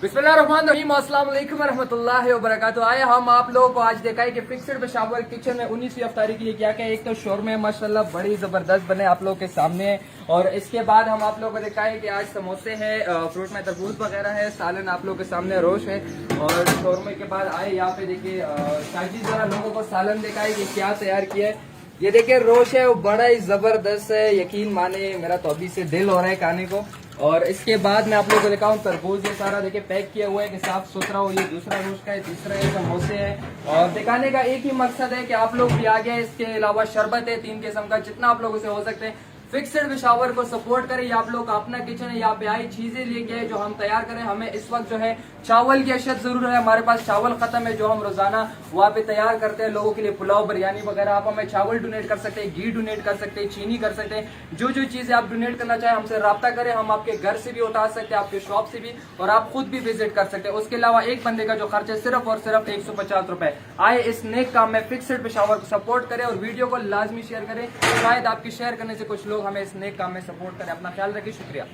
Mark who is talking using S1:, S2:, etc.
S1: बिस्मिल्लाहिर्रहमानिर्रहीम, अस्सलाम वालेकुम रहमतुल्लाहि व बरकातुहू। आए हम आप लोगों को आज दिखाएं कि फिक्सड पेशावर किचन में 19वीं अफ्तारी के लिए क्या क्या। एक तो शोरमे माशाल्लाह बड़ी जबरदस्त बने आप लोगों के सामने है, और इसके बाद हम आप लोगों को दिखाएं कि आज समोसे हैं, फ्रूट में तरबूज वगैरह है, सालन आप लोगों के सामने रोश है। और शोरमे के बाद आए यहाँ पे देखिए शाजी जरा लोगों को सालन दिखाए कि क्या तैयार किया है। ये देखिए रोश है वो बड़ा ही जबरदस्त है, यकीन माने मेरा तो अभी से दिल हो रहा है खाने को। और इसके बाद मैं आप लोगों को दिखाऊं तरबूज, ये सारा देखिए पैक किया हुआ है कि साफ सुथरा हो। ये दूसरा रोज का है, तीसरा ये समोसे है। और दिखाने का एक ही मकसद है कि आप लोग भी आगे, इसके अलावा शरबत है 3 किस्म का, जितना आप लोगों से हो सकते हैं फिक्सड पेशावर को सपोर्ट करें। ये आप लोग का अपना किचन है, यहाँ पे आई चीजें लेके आए जो हम तैयार करें। हमें इस वक्त जो है चावल की अशद जरूर है, हमारे पास चावल खत्म है जो हम रोजाना वहाँ पे तैयार करते हैं लोगों के लिए, पुलाव बिरयानी वगैरह। आप हमें चावल डोनेट कर सकते हैं, घी डोनेट कर सकते हैं, चीनी कर सकते हैं, जो जो चीजें आप डोनेट करना चाहें हमसे रब्ता करें। हम आपके घर से भी उतार सकते हैं, आपके शॉप से भी, और आप खुद भी विजिट कर सकते हैं। उसके अलावा एक बंदे का जो खर्च है सिर्फ और सिर्फ 150 रुपए। आए इस नेक काम में फिक्सड पेशावर को सपोर्ट करें और वीडियो को लाजमी शेयर करें। शायद आपके शेयर करने से कुछ लोग हमें इस नेक काम में सपोर्ट करें। अपना ख्याल रखिए, शुक्रिया।